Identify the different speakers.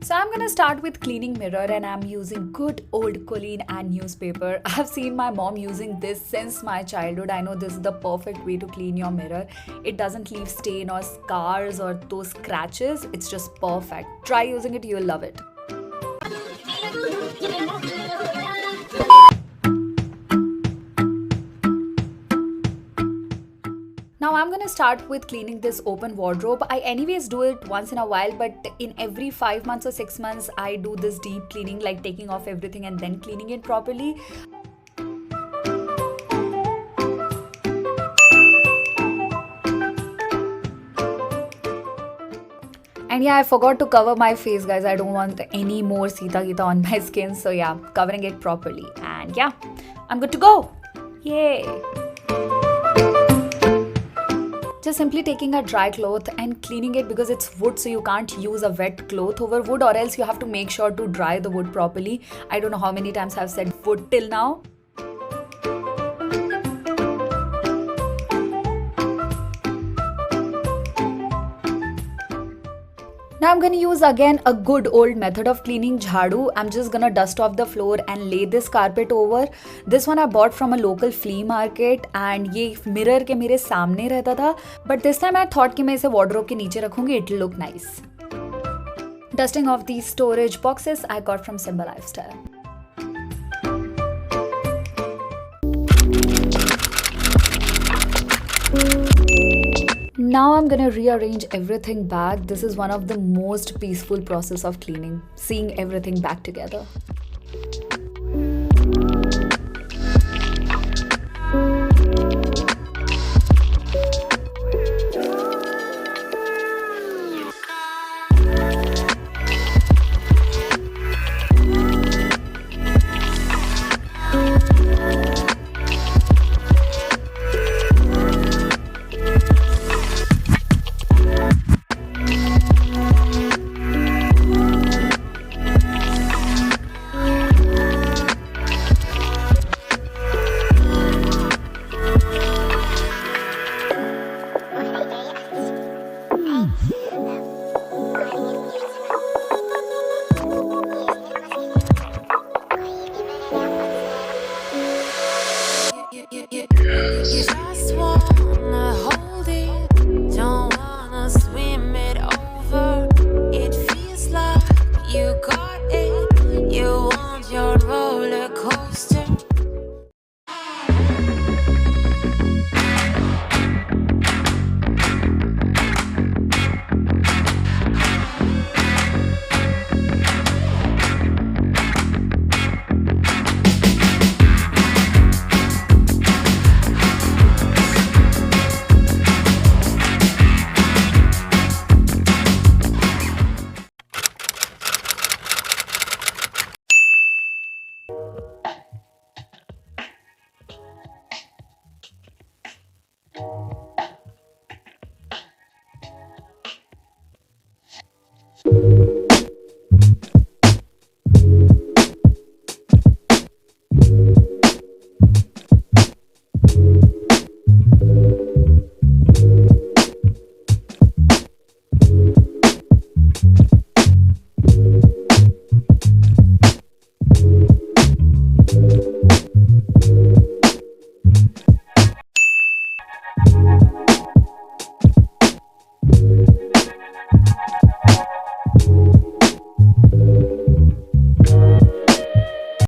Speaker 1: So I'm gonna start with cleaning mirror, and I'm using good old Colleen and newspaper. I've seen my mom using this since my childhood. I know this is the perfect way to clean your mirror. It doesn't leave stain or scars or those scratches. It's just perfect. Try using it, you'll love it. Now I'm gonna start with cleaning this open wardrobe. I anyways do it once in a while, but in every 5 months or 6 months I do this deep cleaning, like taking off everything and then cleaning it properly. And yeah, I forgot to cover my face, guys. I don't want any more Sita Gita on my skin, so yeah, covering it properly. And yeah, I'm good to go. Yay! Just simply taking a dry cloth and cleaning it, because it's wood, so you can't use a wet cloth over wood, or else you have to make sure to dry the wood properly. I don't know how many times I've said wood till now. Now I'm gonna use again a good old method of cleaning, jhadu. I'm just gonna dust off the floor and lay this carpet over. This one I bought from a local flea market, and ये mirror के मेरे सामने रहता था. But this time I thought कि मैं इसे wardrobe के नीचे रखूंगी. It'll look nice. Dusting off these storage boxes I got from Simba Lifestyle. Now I'm gonna rearrange everything back. This is one of the most peaceful process of cleaning, seeing everything back together.